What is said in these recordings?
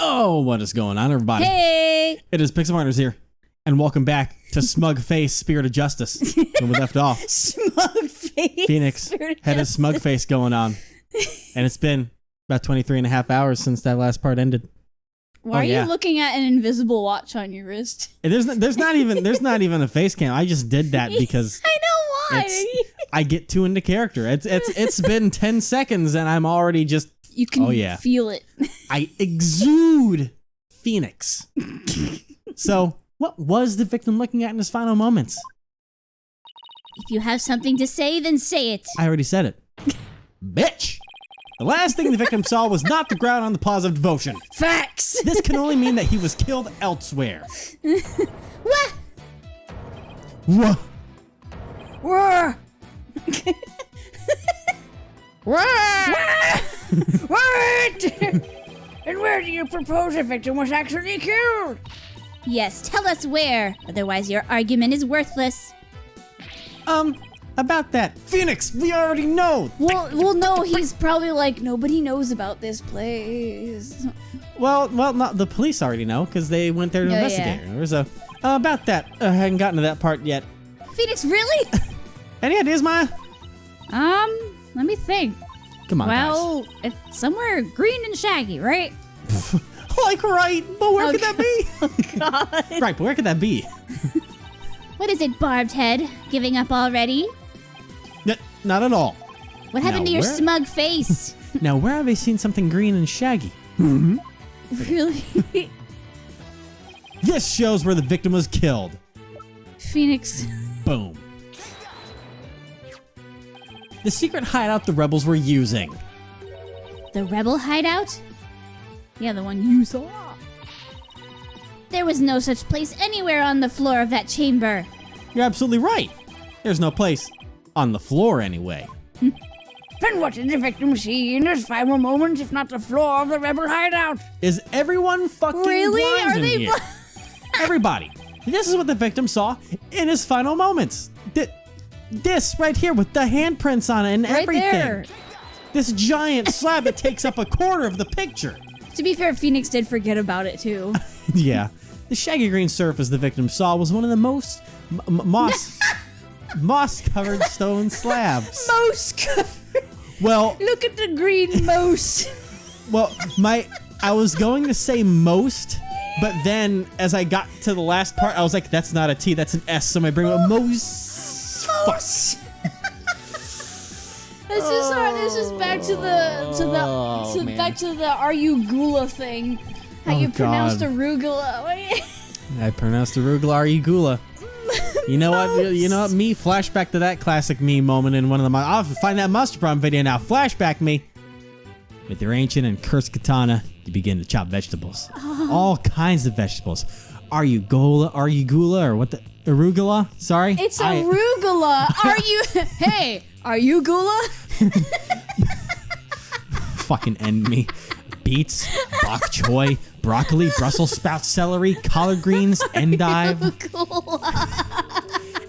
Oh, what is going on, everybody? Hey! It is Pixel Miners here, and welcome back to Smug Face Spirit of Justice, when we left off. Smug Face. Phoenix had a smug face going on, and it's been about 23 and a half hours since that last part ended. Why are you looking at an invisible watch on your wrist? There's not even a face cam. I just did that because I know why. I get too into character. It's been 10 seconds and I'm already just You can feel it. I exude Phoenix. So, what was the victim looking at in his final moments? If you have something to say, then say it. I already said it. Bitch! The last thing the victim saw was not the ground on the plaza of devotion. Facts! This can only mean that he was killed elsewhere. What? What? What? What? And where do you propose a victim was actually killed? Yes, tell us where. Otherwise your argument is worthless. About that. Phoenix, we already know. Well, no, he's probably like, nobody knows about this place. Well, no, the police already know because they went there to investigate. Yeah. There's about that. I hadn't gotten to that part yet. Phoenix, really? Any ideas, Maya? Let me think. Come on, well, it's somewhere green and shaggy, right? Like Wright, but where could God. that be? Oh, God. Right, but where could that be? What is it, Barbed Head? Giving up already? Not at all. What happened to your smug face? Now, where have I seen something green and shaggy? Really? This shows where the victim was killed. Phoenix. Boom. The secret hideout the rebels were using. The rebel hideout? Yeah, the one you saw. There was no such place anywhere on the floor of that chamber. You're absolutely right. There's no place on the floor anyway. Then what did the victim see in his final moments, if not the floor of the rebel hideout? Is everyone fucking Really? blind Are in they here? Everybody. This is what the victim saw in his final moments. This right here with the handprints on it and Right everything. there. This giant slab that takes up a quarter of the picture. To be fair, Phoenix did forget about it too. Yeah. The shaggy green surface the victim saw was one of the most moss-covered stone slabs. Mouse covered. Well, Look at the green mouse. well, I was going to say most, but then as I got to the last part, I was like, that's not a T, that's an S, so my brain went most. Fuck. This is back to the back to the are you gula thing. How you pronounced God. arugula. I pronounced arugula arugula. You know what? You know what? Me flashback to that classic me moment in one of the. I'll find that Mustard Problem video now. Flashback me. With your ancient and cursed katana, you begin to chop vegetables. All kinds of vegetables. Are you gula, or what the arugula? Sorry. It's arugula. Are you? Hey, are you gula? Fucking end me. Beets, bok choy, broccoli, Brussels sprouts, celery, collard greens, endive,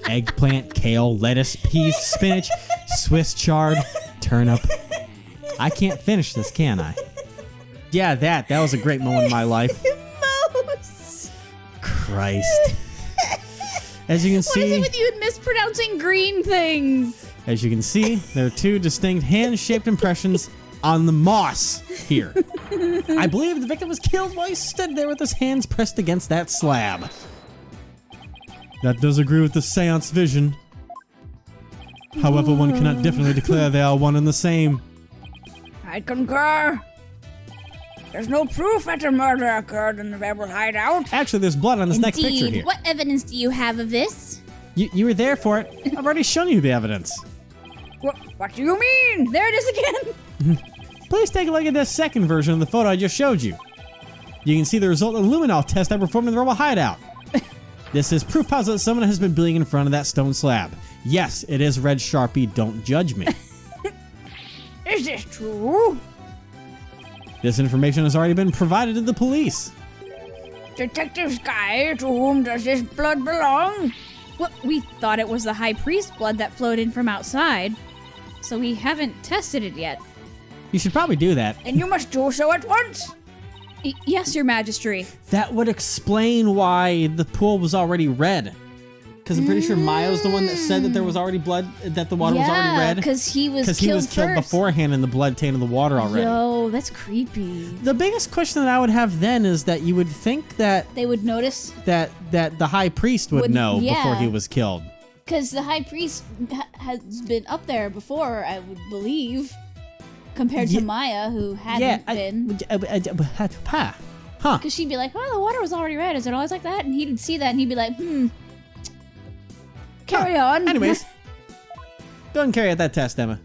eggplant, kale, lettuce, peas, spinach, Swiss chard, turnip. I can't finish this, can I? Yeah, that was a great moment in my life. Mouse. Christ. As you can What is it see, with you mispronouncing green things? as you can see, there are two distinct hand-shaped impressions on the moss here. I believe the victim was killed while he stood there with his hands pressed against that slab. That does agree with the seance vision. However, one cannot definitely declare they are one and the same. I concur. There's no proof that the murder occurred in the rebel hideout. Actually, there's blood on this next picture Indeed. here. What evidence do you have of this? You were there for it. I've already shown you the evidence. What do you mean? There it is again. Please take a look at this second version of the photo I just showed you. You can see the result of the luminol test I performed in the rebel hideout. This is proof positive that someone has been bleeding in front of that stone slab. Yes, it is red Sharpie, don't judge me. Is this true? This information has already been provided to the police. Detective Sky, to whom does this blood belong? Well, we thought it was the high priest blood that flowed in from outside, so we haven't tested it yet. You should probably do that. Then you must do so at once. Yes, your majesty. That would explain why the pool was already red. Because I'm pretty sure Maya's the one that said that there was already blood, that the water was already red. Because he was killed beforehand and the blood tainted the water already. Yo, that's creepy. The biggest question that I would have then is that you would think that they would notice that the high priest would know before he was killed. Because the high priest has been up there before, I would believe, compared to Maya, who hadn't been. Huh. Because she'd be like, oh, the water was already red. Is it always like that? And he'd see that and he'd be like, carry on. Anyways, go and carry out that test, Emma.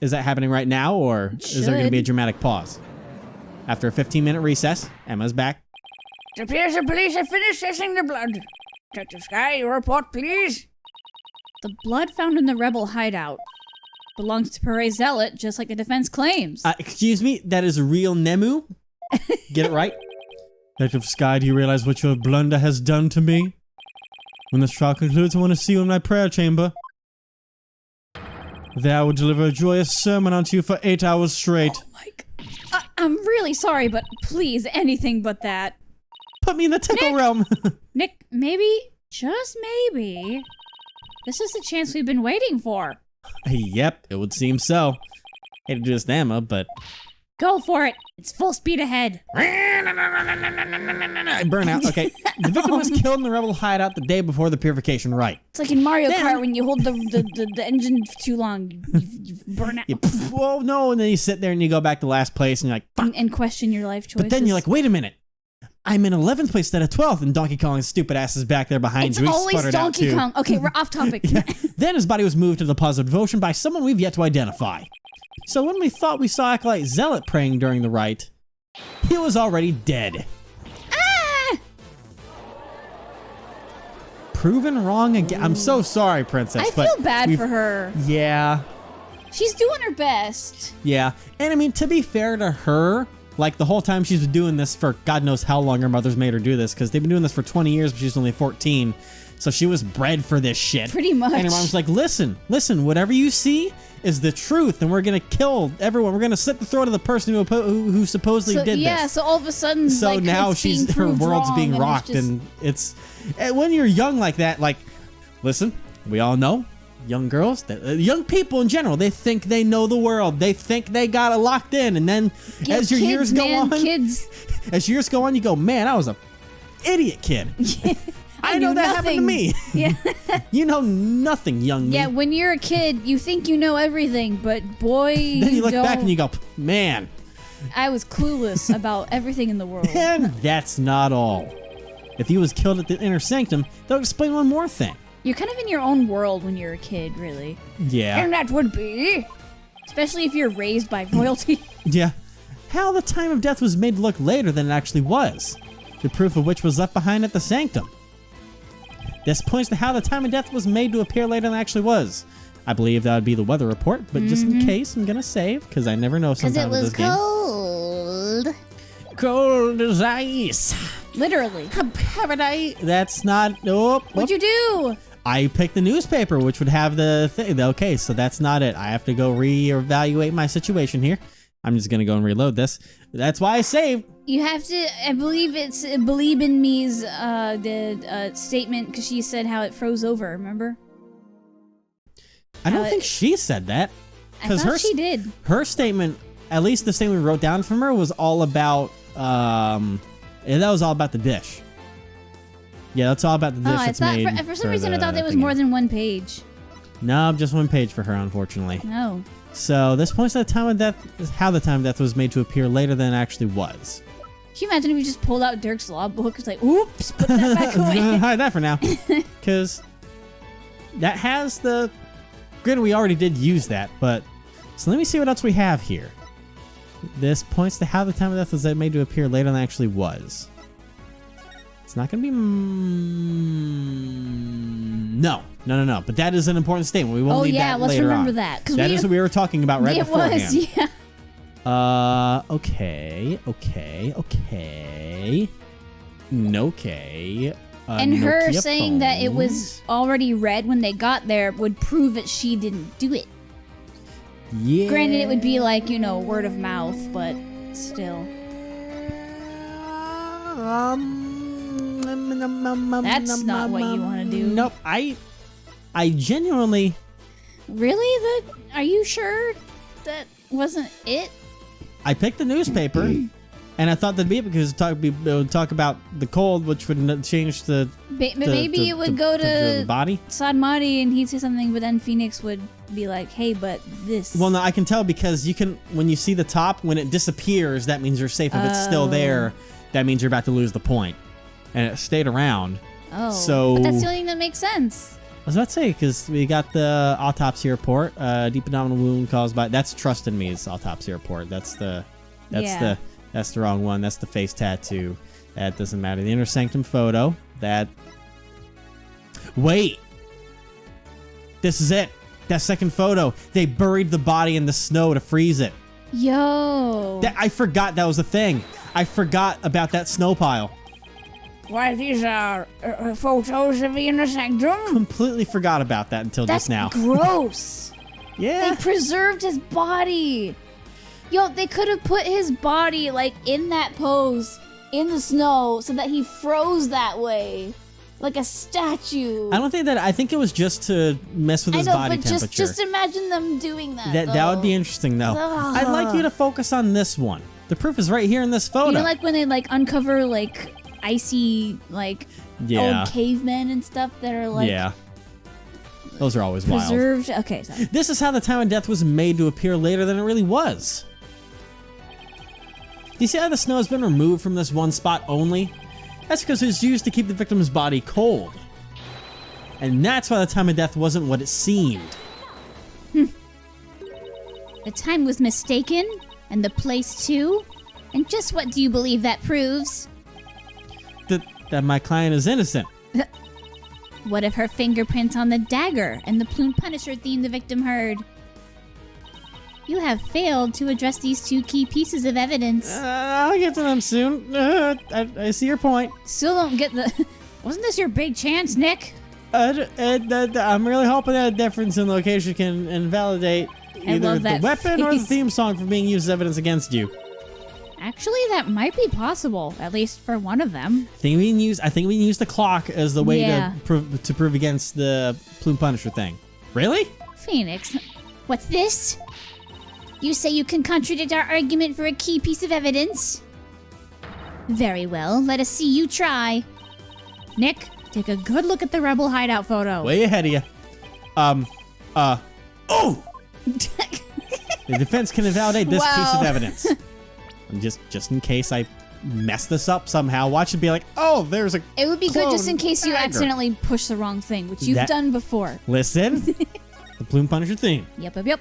Is that happening right now, or is there going to be a dramatic pause? After a 15-minute recess, Emma's back. It appears the police have finished testing the blood. Detective Sky, your report, please. The blood found in the rebel hideout belongs to Pere Zealot, just like the defense claims. Excuse me, that is real Nemu? Get it right? Detective Sky, do you realize what your blunder has done to me? When this trial concludes, I want to see you in my prayer chamber. There I will deliver a joyous sermon unto you for 8 hours straight. Oh my God. I'm really sorry, but please, anything but that. Put me in the tickle realm. Nick, maybe, just maybe, this is the chance we've been waiting for. Yep, it would seem so. Hate to do this to Emma, but... Go for it. It's full speed ahead. I burn out. Okay. The victim was killed in the rebel hideout the day before the purification rite. It's like in Mario Kart when you hold the engine for too long, you burn out. Well, no, and then you sit there and you go back to last place and you're like, fuck. And question your life choices. But then you're like, wait a minute. I'm in 11th place instead of 12th, and Donkey Kong's stupid ass is back there behind you. It's always Donkey Kong. Okay, we're off topic. Yeah. Then his body was moved to the positive devotion by someone we've yet to identify. So when we thought we saw Acolyte Zealot praying during the rite, he was already dead. Ah! Proven wrong again. I'm so sorry, Princess. I feel bad for her. Yeah. She's doing her best. Yeah. And I mean, to be fair to her, like the whole time she's been doing this for God knows how long her mother's made her do this, because they've been doing this for 20 years, but she's only 14. So she was bred for this shit. Pretty much. And her mom's like, listen, whatever you see is the truth, and we're going to kill everyone. We're going to slit the throat of the person who supposedly did this. Yeah, so all of a sudden, so like, now her world's being rocked, and it's when you're young like that, like, listen, we all know, young girls, young people in general, they think they know the world. They think they got it locked in, and then as your years go on, as years go on, you go, man, I was a idiot kid. I know that happened to me. Yeah. You know nothing, young me. Yeah, when you're a kid, you think you know everything, but boy, then you look back and you go, man, I was clueless about everything in the world. And that's not all. If he was killed at the inner sanctum, that would explain one more thing. You're kind of in your own world when you're a kid, really. Yeah. And that would be... Especially if you're raised by royalty. Yeah. How the time of death was made to look later than it actually was. The proof of which was left behind at the sanctum. This points to how the time of death was made to appear later than it actually was. I believe that would be the weather report, but just in case, I'm gonna save, because I never know sometimes with this game. Because it was cold. Cold as ice. Literally. Paradise. That's not... Nope. What'd you do? I picked the newspaper, which would have the thing. Okay, so that's not it. I have to go reevaluate my situation here. I'm just gonna go and reload this. That's why I saved. You have to, I believe it's Believe in Me's statement, because she said how it froze over, remember? I don't think she said that. I thought she did. Her statement, at least the statement we wrote down from her, was all about, that was all about the dish. Yeah, that's all about the dish that's made. For some reason I thought there was more than one page. No, just one page for her, unfortunately. No. So this points to the time of death, how the time of death was made to appear later than it actually was. Can you imagine if you just pulled out Dirk's law book? It's like, oops, put that back away. Hide that for now. Because that has the... Granted, we already did use that, but... So let me see what else we have here. This points to how the time of death was made to appear later than it actually was. It's not going to be... No. But that is an important statement. We won't need that later on. Oh, yeah, let's remember that. That is what we were talking about right beforehand. It was, yeah. Okay. And her saying that it was already red when they got there would prove that she didn't do it. Yeah. Granted, it would be like, word of mouth, but still. That's not what you want to do. Nope. I genuinely. Really? Are you sure that wasn't it? I picked the newspaper, and I thought that'd be it because it would talk about the cold, which would change the. Maybe it would go to the body. Sadmati and he'd say something, but then Phoenix would be like, "Hey, but this." Well, no, I can tell because when you see the top, when it disappears, that means you're safe. If it's still there, that means you're about to lose the point, and it stayed around. Oh, so but that's the only thing that makes sense. I was about to say, because we got the autopsy report, deep abdominal wound caused by, that's Trust in Me's autopsy report. That's the wrong one. That's the face tattoo. That doesn't matter. The inner sanctum photo, wait, this is it. That second photo, they buried the body in the snow to freeze it. Yo. I forgot that was a thing. I forgot about that snow pile. Why, these are photos of the inner sanctum? Completely forgot about that until That's just now. Gross. Yeah. They preserved his body. Yo, they could have put his body, like, in that pose in the snow so that he froze that way. Like a statue. I think it was just to mess with his body temperature. Just imagine them doing that. That would be interesting, though. Ugh. I'd like you to focus on this one. The proof is right here in this photo. You know, like when they, like, uncover, like, icy, like, old cavemen and stuff that are, like... Yeah. Those are always preserved. wild. Okay, sorry. This is how the time of death was made to appear later than it really was. Do you see how the snow has been removed from this one spot only? That's because it was used to keep the victim's body cold. And that's why the time of death wasn't what it seemed. The time was mistaken, and the place too. And just what do you believe that proves? That my client is innocent. What of her fingerprints on the dagger and the plume punisher theme the victim heard? You have failed to address these two key pieces of evidence. I'll get to them soon. I see your point. Still don't get the... Wasn't this your big chance, Nick? I'm really hoping that a difference in location can invalidate either the weapon or the theme song from being used as evidence against you. Actually, that might be possible, at least for one of them. I think we can use the clock as the way to prove against the plume punisher thing. Really? Phoenix, what's this? You say you can contradict our argument for a key piece of evidence? Very well, let us see you try. Nick, take a good look at the rebel hideout photo. Way ahead of you. Oh! The defense can invalidate this piece of evidence. And just in case I mess this up somehow, watch it be like, oh, there's a It would be good just in case you dagger. accidentally push the wrong thing, which you've done before. Listen, the plume punisher theme. Yep.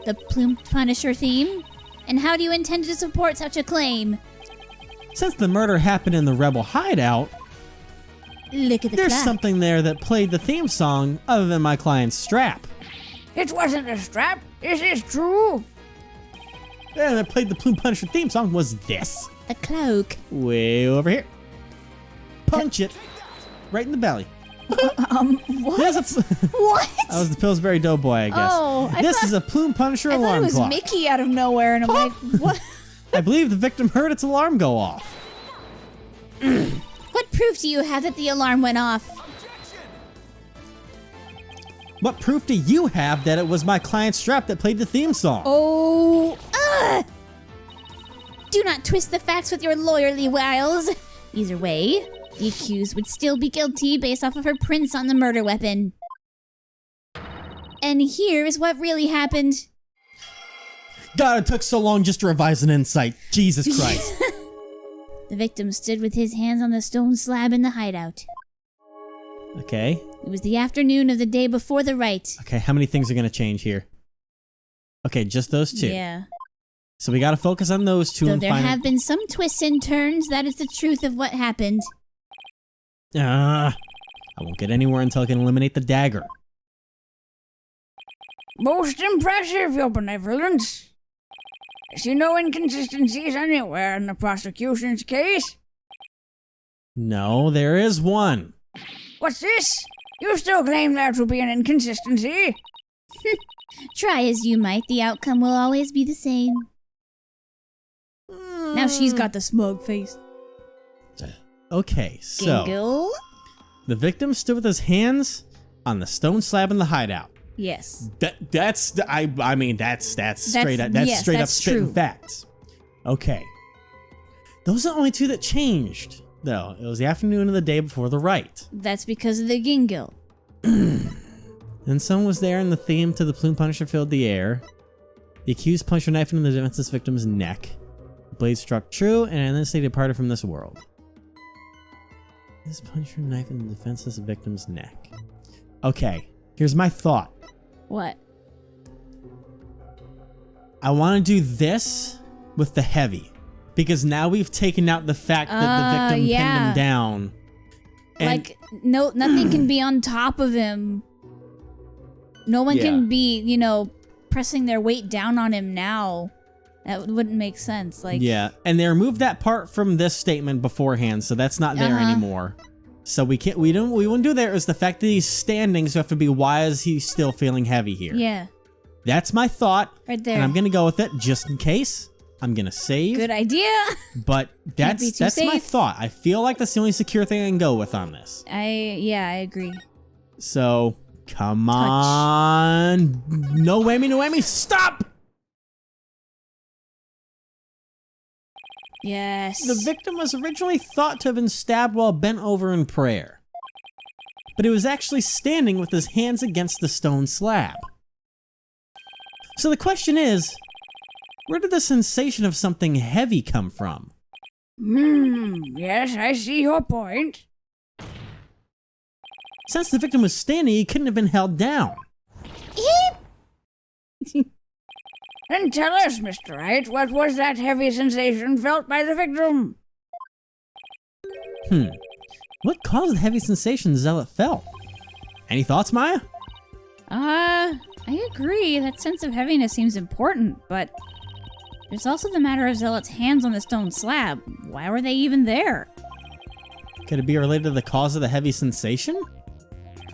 The plume punisher theme? And how do you intend to support such a claim? Since the murder happened in the rebel hideout, Look at the there's clock. something there that played the theme song other than my client's strap. It wasn't a strap. Is this true? And that played the plume punisher theme song was this. The cloak. Way over here. Punch it right in the belly. What? What? That was the Pillsbury Doughboy, I guess. Oh, this is a plume punisher I thought alarm it was clock. Mickey out of nowhere, and I'm like, what? I believe the victim heard its alarm go off. What proof do you have that the alarm went off? What proof do you have that it was my client's strap that played the theme song? Oh, do not twist the facts with your lawyerly wiles. Either way, the accused would still be guilty based off of her prints on the murder weapon. And here is what really happened. God, it took so long just to revise an insight. Jesus Christ. The victim stood with his hands on the stone slab in the hideout. Okay. It was the afternoon of the day before the rite. Okay, how many things are going to change here? Okay, just those two. Yeah. So we got to focus on those two. Though and there have been some twists and turns, that is the truth of what happened. I won't get anywhere until I can eliminate the dagger. Most impressive, Your Benevolence. I see no inconsistencies anywhere in the prosecution's case. No, there is one. What's this? You still claim there to be an inconsistency? Try as you might, the outcome will always be the same. Now she's got the smug face. Okay, so Gingle? the victim stood with his hands on the stone slab in the hideout. Yes. That's straight up. That's yes, straight up that's spitting true. facts. Okay. Those are the only two that changed, though. It was the afternoon of the day before the Wright. That's because of the gingle. And someone was there, and the theme to the plume punisher filled the air. The accused punched a knife into the defenseless victim's neck. The blade struck true, and then they departed from this world. This punched a knife in the defenseless victim's neck. Okay, here's my thought. What? I want to do this with the heavy. Because now we've taken out the fact that the victim pinned him down. And Like, no, nothing can be on top of him. No one can be, you know, pressing their weight down on him now. That wouldn't make sense. Like, yeah, and they removed that part from this statement beforehand, so that's not there anymore. So we wouldn't do that. It was the fact that he's standing, so we have to be, why is he still feeling heavy here? Yeah. That's my thought. Right there. And I'm gonna go with it just in case. I'm gonna save. Good idea. But that's my safe. thought. I feel like that's the only secure thing I can go with on this. I agree. So come on. No whammy, stop! Yes. The victim was originally thought to have been stabbed while bent over in prayer. But he was actually standing with his hands against the stone slab. So the question is, where did the sensation of something heavy come from? Yes, I see your point. Since the victim was standing, he couldn't have been held down. Then tell us, Mr. Wright, what was that heavy sensation felt by the victim? What caused the heavy sensation Zealot felt? Any thoughts, Maya? I agree. That sense of heaviness seems important, but there's also the matter of Zealot's hands on the stone slab. Why were they even there? Could it be related to the cause of the heavy sensation?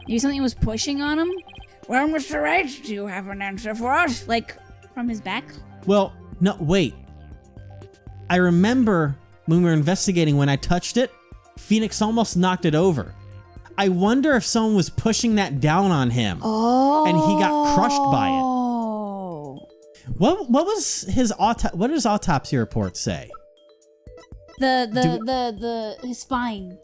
Maybe something was pushing on him? Well, Mr. Wright, do you have an answer for us? Like, from his back? Well, no, wait. I remember when we were investigating, when I touched it, Phoenix almost knocked it over. I wonder if someone was pushing that down on him. Oh. And he got crushed by it. Oh. What was his what does autopsy report say? His spine.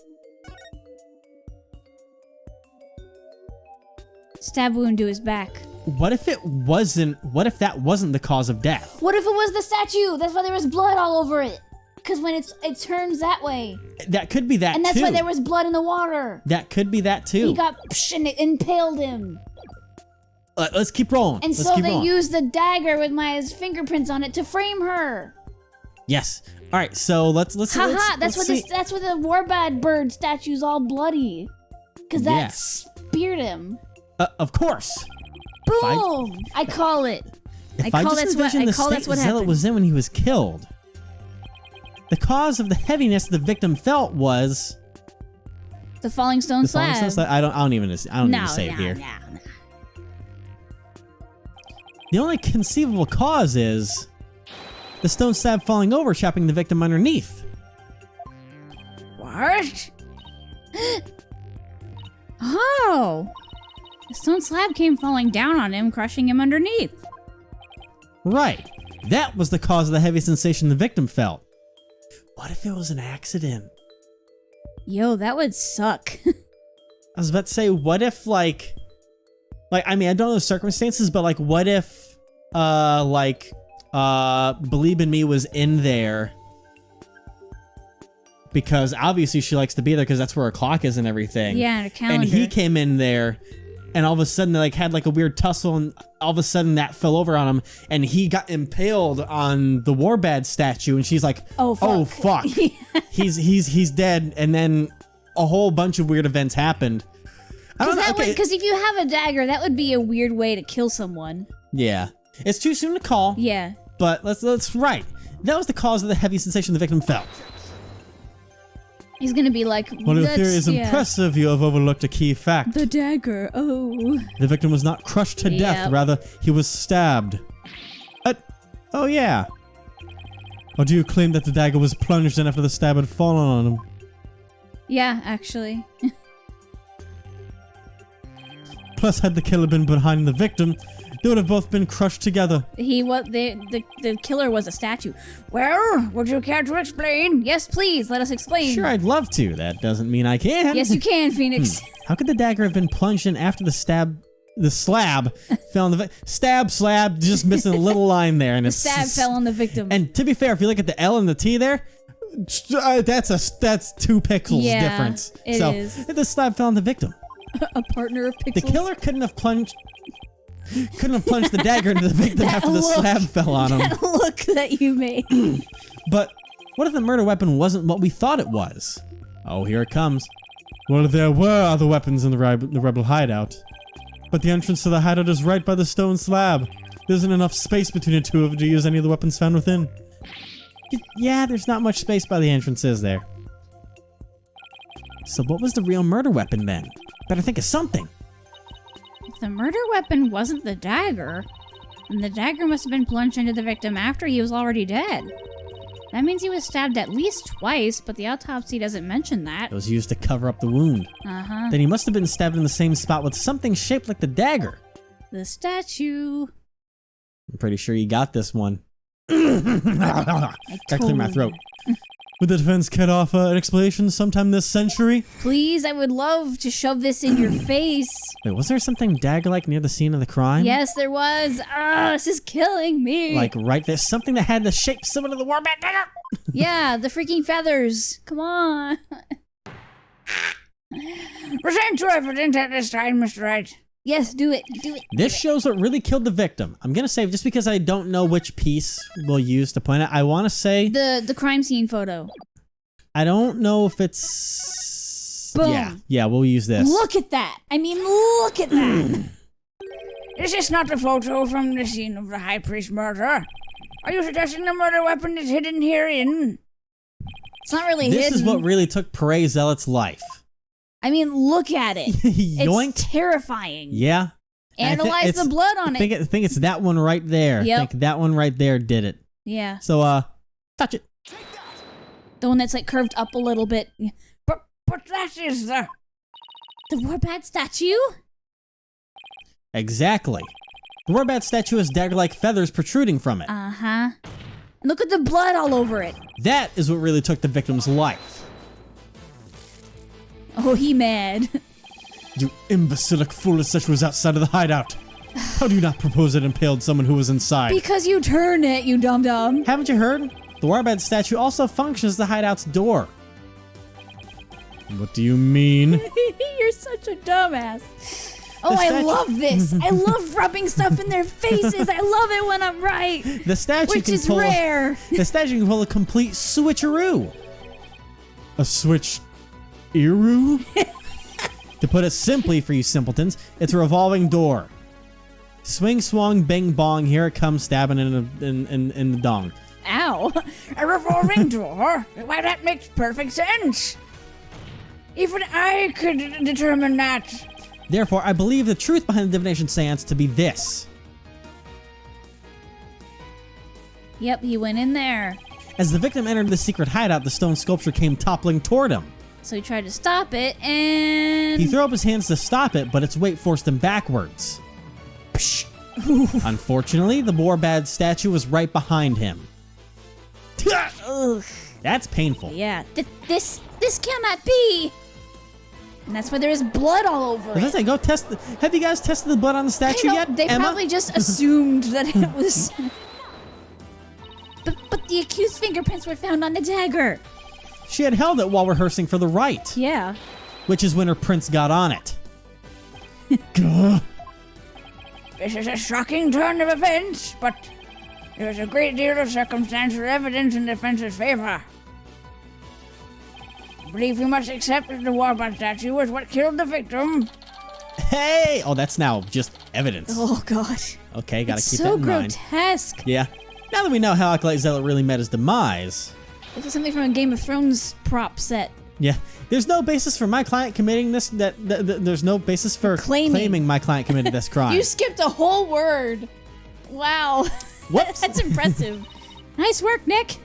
Stab wound to his back. What if that wasn't the cause of death? What if it was the statue? That's why there was blood all over it. Because when it turns that way. That could be that, And that's too. why there was blood in the water. That could be that, too. He got and it impaled him. Let's keep rolling. And Let's so keep they rolling. used the dagger with Maya's fingerprints on it to frame her. Yes. All right, so let's Haha, that's let's what see. that's what the Warbad bird statue's all bloody. Because that speared him. Of course. Boom! I call it. If I just envision the state that's what Zealot happened. was in when he was killed, the cause of the heaviness the victim felt was The falling stone the slab. falling stone slab. I don't even need to say it here. No. The only conceivable cause is the stone slab falling over, chopping the victim underneath. What? Oh! The stone slab came falling down on him, crushing him underneath. Right. That was the cause of the heavy sensation the victim felt. What if it was an accident? Yo, that would suck. I was about to say, what if I mean, I don't know the circumstances, but like, what if, Believe in Me was in there because obviously she likes to be there because that's where her clock is and everything. Yeah, and her calendar. And he came in there, and all of a sudden they had a weird tussle, and all of a sudden that fell over on him, and he got impaled on the Warbad statue, and she's like, Oh, fuck. he's dead, and then a whole bunch of weird events happened. Because if you have a dagger, that would be a weird way to kill someone. Yeah, it's too soon to call. Yeah. But let's right. That was the cause of the heavy sensation the victim felt. He's gonna be like, While your theory is impressive, you have overlooked a key fact. The dagger, oh. The victim was not crushed to death, Yep. rather, he was stabbed. Oh yeah. Or do you claim that the dagger was plunged in after the stab had fallen on him? Yeah, actually. Plus, had the killer been behind the victim, they would have both been crushed together. The killer was a statue. Well, would you care to explain? Yes, please, let us explain. Sure, I'd love to. That doesn't mean I can. Yes, you can, Phoenix. How could the dagger have been plunged in after the slab fell on the slab, just missing a little line there, and The stab fell on the victim. And to be fair, if you look at the L and the T there, that's 2 pixels Yeah, difference. it So is. the slab fell on the victim. A partner of pixels. The killer couldn't have plunged the dagger into the victim after the look. slab fell on him. That look that you made. But what if the murder weapon wasn't what we thought it was? Oh, here it comes. Well, there were other weapons in the rebel hideout. But the entrance to the hideout is right by the stone slab. There isn't enough space between the two of you to use any of the weapons found within. Yeah, there's not much space by the entrance, is there? So what was the real murder weapon then? Better think of something. If the murder weapon wasn't the dagger, then the dagger must have been plunged into the victim after he was already dead. That means he was stabbed at least twice, but the autopsy doesn't mention that. It was used to cover up the wound. Uh-huh. Then he must have been stabbed in the same spot with something shaped like the dagger. The statue. I'm pretty sure you got this one. I Gotta clear my throat. Would the defense kit offer an explanation sometime this century? Please, I would love to shove this in your face. Wait, was there something dagger-like near the scene of the crime? Yes, there was. Ah, this is killing me. Like right there, something that had the shape similar to the warband dagger? Yeah, the freaking feathers. Come on. Present your evidence at this time, Mr. Wright. Yes, do it. Do it. This shows what really killed the victim. I'm gonna say, just because I don't know which piece we'll use to point it, I want to say... The crime scene photo. I don't know if it's... Boom. Yeah, we'll use this. Look at that. I mean, look at that. Is this not the photo from the scene of the High Priest murder? Are you suggesting the murder weapon is hidden herein? It's not really This hidden. is what really took Prey Zealot's life. I mean, look at it. Yoink. It's terrifying. Yeah. And I thi- Analyze it's- the blood on I it. think it's that one right there. Yep. I think that one right there did it. Yeah. So, touch it. The one that's like curved up a little bit. But that is the... The Warbad statue? Exactly. The Warbad statue has dagger-like feathers protruding from it. Uh-huh. Look at the blood all over it. That is what really took the victim's life. Oh, he mad. You imbecilic fool, the statue was outside of the hideout. How do you not propose it impaled someone who was inside? Because you turn it, you dum-dum. Haven't you heard? The Warbad statue also functions as the hideout's door. What do you mean? You're such a dumbass. Oh, The I statue- love this. I love rubbing stuff in their faces. I love it when I'm right. The statue Which can is pull. rare. The statue can pull a complete switcheroo. A switch-eroo? To put it simply for you simpletons, it's a revolving door. Swing, swung, bing, bong. Here it comes, stabbing in the dong. Ow. A revolving door? Why, that makes perfect sense. Even I could determine that. Therefore, I believe the truth behind the divination seance to be this. Yep, he went in there. As the victim entered the secret hideout, the stone sculpture came toppling toward him. So he tried to stop it, and... He threw up his hands to stop it, but its weight forced him backwards. Unfortunately, the Warbad statue was right behind him. Ugh. That's painful. Yeah, this cannot be. And that's why there is blood all over I was gonna it. say, go test. Have you guys tested the blood on the statue yet, They Emma? probably just assumed that it was... But the accused fingerprints were found on the dagger. She had held it while rehearsing for the Wright, Yeah. which is when her prints got on it. Gah. This is a shocking turn of events, but there is a great deal of circumstantial evidence in the defense's favor. I believe we must accept that the Warband statue was what killed the victim. Hey! Oh, that's now just evidence. Oh, God. Okay, gotta It's keep so that in mind. grotesque. Yeah. Now that we know how Acolyte Zealot really met his demise, This is something from a Game of Thrones prop set. yeah, there's no basis for my client committing this. There's no basis for claiming my client committed this crime. You skipped a whole word. Wow. Whoops. That's impressive. Nice work, Nick.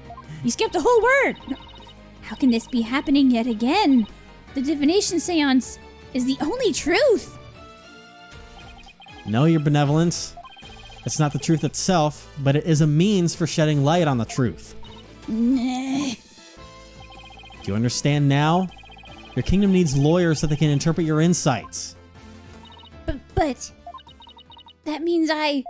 You skipped a whole word. How can this be happening yet again? The divination seance is the only truth. No, your benevolence. It's not the truth itself, but it is a means for shedding light on the truth. Nah. Do you understand now? Your kingdom needs lawyers so they can interpret your insights. But that means I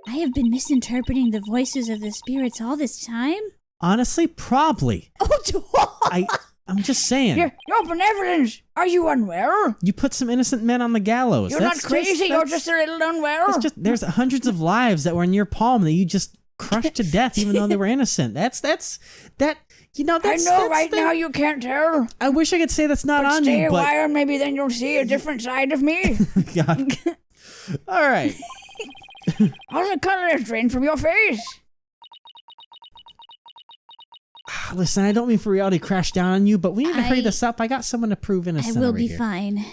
have been misinterpreting the voices of the spirits all this time? Honestly, probably. Oh, I'm just saying. Your benevolence! Are you unwell? You put some innocent men on the gallows. You're not crazy, you're just a little unwell. There's hundreds of lives that were in your palm that you just crushed to death even though they were innocent. That's right now you can't tell. I wish I could say that's not But on stay you, a but while, maybe then you'll see a different side of me. God. All right. All the color is drained from your face. Listen, I don't mean for reality crash down on you, but we need to hurry this up. I got someone to prove innocent. I will over be here. fine.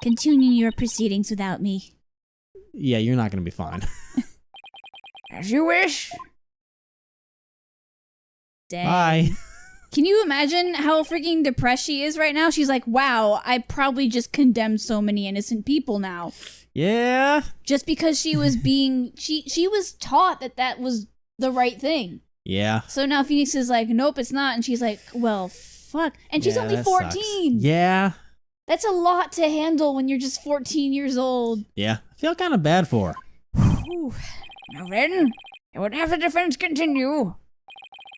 Continue your proceedings without me. Yeah, you're not going to be fine. As you wish. Dang. Bye. Can you imagine how freaking depressed she is right now? She's like, wow, I probably just condemned so many innocent people now. Yeah. Just because she was being, she was taught that was the right thing. Yeah. So now Phoenix is like, nope, it's not. And she's like, well, fuck. And she's only that 14. sucks. Yeah. That's a lot to handle when you're just 14 years old. Yeah. I feel kind of bad for her. Ooh. Now then, I would have the defense continue.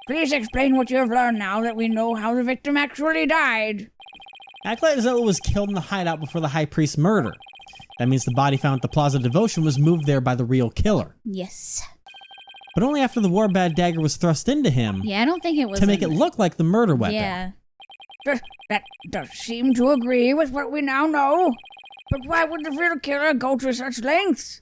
Please explain what you have learned now that we know how the victim actually died. Acolyte Zella was killed in the hideout before the high priest's murder. That means the body found at the Plaza of Devotion was moved there by the real killer. Yes. But only after the Warbad dagger was thrust into him Yeah, I don't think it was to make it look like the murder weapon. Yeah. That does seem to agree with what we now know. But why would the real killer go to such lengths?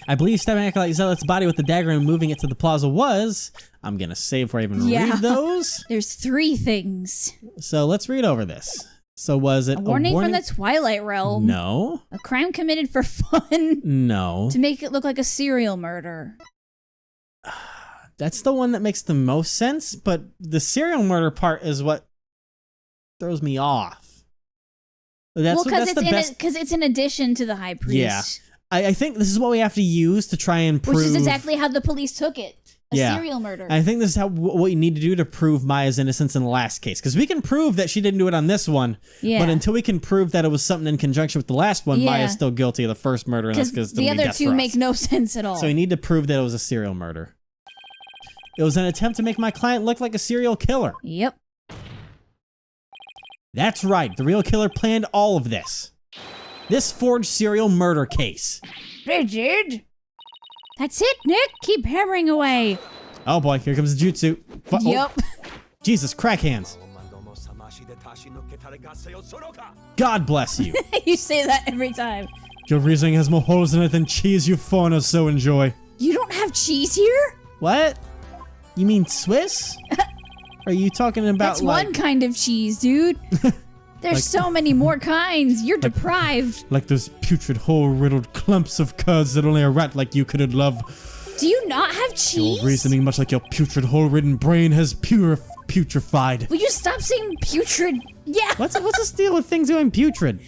I believe stabbing Acolyte Zealot's body with the dagger and moving it to the plaza was... I'm going to save before I even read those. There's 3 things. So let's read over this. So was it A warning from the Twilight Realm. No. A crime committed for fun. No. To make it look like a serial murder. That's the one that makes the most sense, but the serial murder part is what throws me off. That's because it's an addition to the high priest. Yeah. I think this is what we have to use to try and prove... Which is exactly how the police took it. A Yeah. serial murder. I think this is what you need to do to prove Maya's innocence in the last case. Because we can prove that she didn't do it on this one, Yeah. but until we can prove that it was something in conjunction with the last one, Yeah. Maya's still guilty of the first murder. Because the other 2 make no sense at all. So we need to prove that it was a serial murder. It was an attempt to make my client look like a serial killer. Yep. That's right. The real killer planned all of this. This forged serial murder case. They did? That's it, Nick. Keep hammering away. Oh boy, here comes the jutsu. Yep. Jesus, crack hands. God bless you. You say that every time. Your reasoning has more holes in it than cheese you foreigners so enjoy. You don't have cheese here? What? You mean Swiss? Are you talking about That's one kind of cheese, dude. There's so many more kinds. You're deprived. like those putrid hole-riddled clumps of curds that only a rat like you could love? Do you not have cheese? Your reasoning, much like your putrid hole-ridden brain, has putrefied. Will you stop saying putrid? Yeah. What's this deal with things going putrid?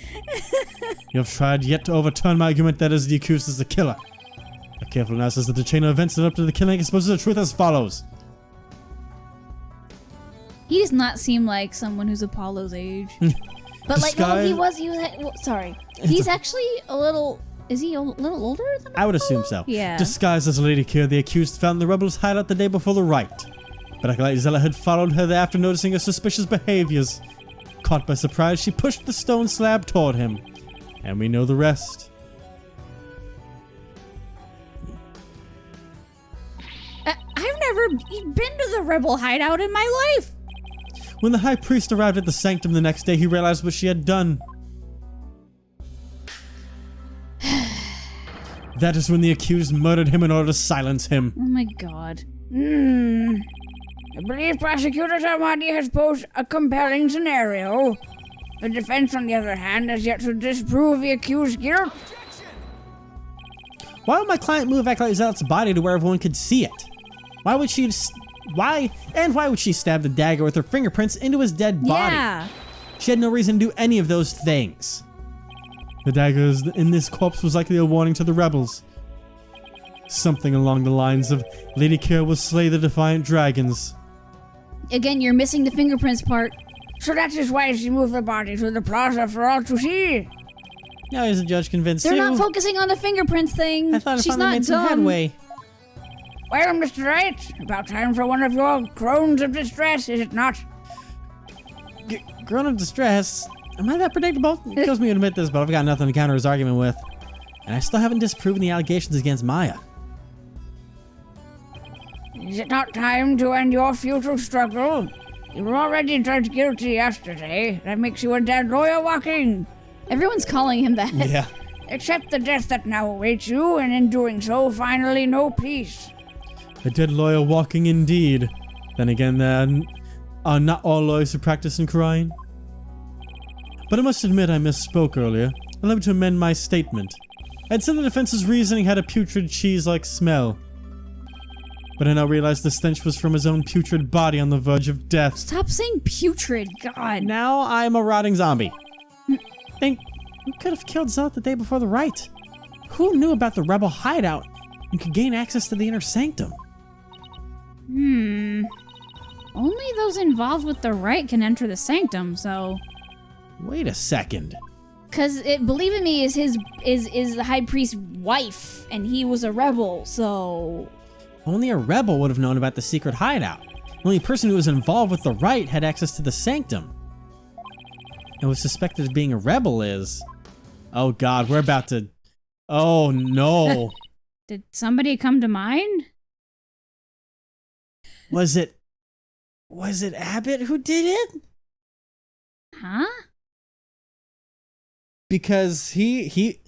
You have tried yet to overturn my argument that is the accused is the killer. A careful analysis of the chain of events that led up to the killing exposes the truth as follows. He does not seem like someone who's Apollo's age. But like, no, he was sorry. He's actually a little, is he a little older than Apollo? I would assume so. Yeah. Disguised as Lady Kira, the accused found the rebels' hideout the day before the Wright. But Acolyte Zella had followed her there after noticing her suspicious behaviors. Caught by surprise, she pushed the stone slab toward him. And we know the rest. I've never been to the rebel hideout in my life. When the high priest arrived at the sanctum the next day, he realized what she had done. That is when the accused murdered him in order to silence him. Oh my god. I believe Prosecutor Tamadi has posed a compelling scenario. The defense, on the other hand, has yet to disprove the accused's guilt. Why would my client move Acolyte Zealot's body to where everyone could see it? Why would she stab the dagger with her fingerprints into his dead body? Yeah. She had no reason to do any of those things. The daggers in this corpse was likely a warning to the rebels. Something along the lines of Lady Kira will slay the defiant dragons. Again, you're missing the fingerprints part. So that is why she moved the body to the plaza for all to see. Now is the judge convinced They're too? not focusing on the fingerprints thing. I thought I She's finally not made some dumb. headway. Well, Mr. Wright, about time for one of your groans of distress, is it not? Groan of distress? Am I that predictable? It kills me to admit this, but I've got nothing to counter his argument with. And I still haven't disproven the allegations against Maya. Is it not time to end your futile struggle? You were already judged guilty yesterday. That makes you a dead lawyer walking. Everyone's calling him that. Yeah. Accept the death that now awaits you, and in doing so, finally know peace. A dead lawyer walking indeed. Then again, are not all lawyers who practice in crying? But I must admit I misspoke earlier. Allow me to amend my statement. I'd said the defense's reasoning had a putrid cheese-like smell. But I now realize the stench was from his own putrid body on the verge of death. Stop saying putrid, God. Now I'm a rotting zombie. Think we could have killed Zealot the day before the Wright. Who knew about the rebel hideout and could gain access to the inner sanctum? Only those involved with the Wright can enter the sanctum, so... Wait a second. Cause believe in me, is the high priest's wife, and he was a rebel, so... Only a rebel would have known about the secret hideout. The only person who was involved with the Wright had access to the sanctum. And was suspected of being a rebel is... Oh god, we're about to... Oh no. Did somebody come to mind? Was it Abbott who did it? Huh? Because he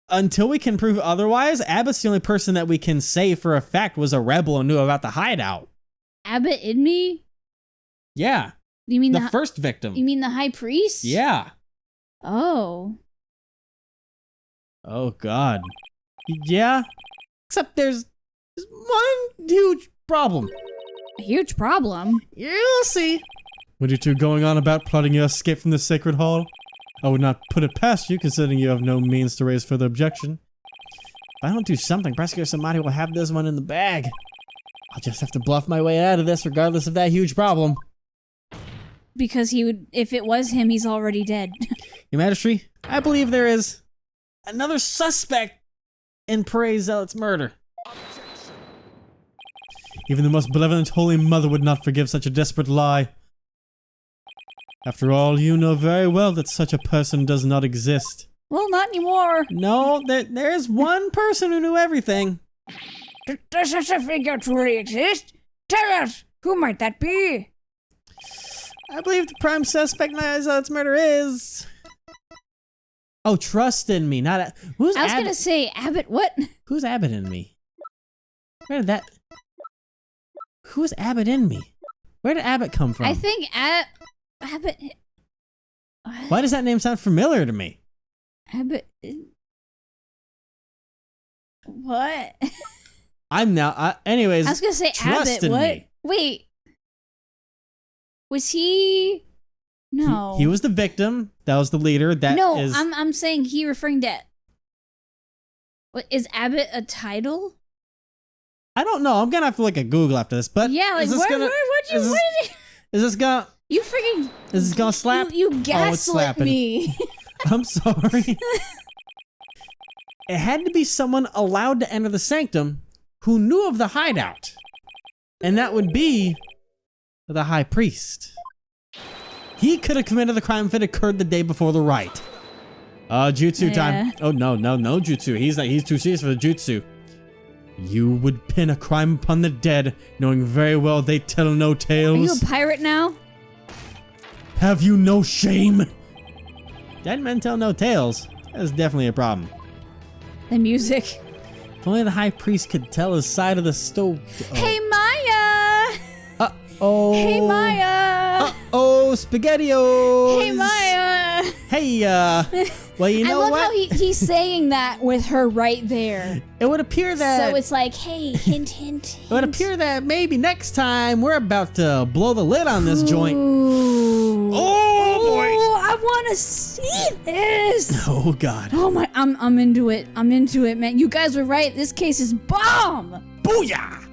until we can prove otherwise, Abbott's the only person that we can say for a fact was a rebel and knew about the hideout. Abbott Idme? Yeah. You mean the first victim. You mean the high priest? Yeah. Oh. Oh god. Yeah. Except there's one huge problem. A huge problem? You'll see. What are you two going on about plotting your escape from the sacred hall? I would not put it past you, considering you have no means to raise further objection. If I don't do something, Prosecutor Samadi will have this one in the bag. I'll just have to bluff my way out of this, regardless of that huge problem. Because he would, if it was him, he's already dead. Your Majesty, I believe there is another suspect in Prey Zealot's murder. Even the most benevolent Holy Mother would not forgive such a desperate lie. After all, you know very well that such a person does not exist. Well, not anymore. No, there is one person who knew everything. Does such a figure truly exist? Tell us, who might that be? I believe the prime suspect in Zealot's murder is... Oh, trust in me, not... Who's I was gonna say, Abbott, what? Who's Abbott in me? Where did that... Who's Abbott in me? Where did Abbott come from? I think Abbott... Why does that name sound familiar to me? Abbott... What? I'm now... anyways, I was gonna say trust Abbott, in what? me. Wait. Was he... No. He was the victim. That was the leader. That no, is... I'm saying he referring to... What, is Abbott a title? I don't know. I'm gonna have to look at Google after this, but... Yeah, like, is this what'd gonna, you... Is this gonna... You freaking... Is this gonna slap? You Oh, it's gaslit slapping. me. I'm sorry. It had to be someone allowed to enter the sanctum who knew of the hideout. And that would be the high priest. He could have committed the crime if it occurred the day before the Wright. Jutsu time. Oh, no jutsu. He's too serious for the jutsu. You would pin a crime upon the dead, knowing very well they tell no tales. Are you a pirate now? Have you no shame? Dead men tell no tales. That is definitely a problem. The music. If only the high priest could tell his side of the story. Oh. Hey, Maya! Uh-oh. Hey, Maya! Uh-oh, SpaghettiOs! Hey, Maya! Hey, well, you know I love what? how he's saying that with her right there. It would appear that... So it's like, hey, hint, hint. It would appear that maybe next time we're about to blow the lid on this joint. Ooh. Oh, boy! want to see this. Oh God. Oh my, I'm into it. I'm into it, man. You guys were right. This case is bomb. Booyah!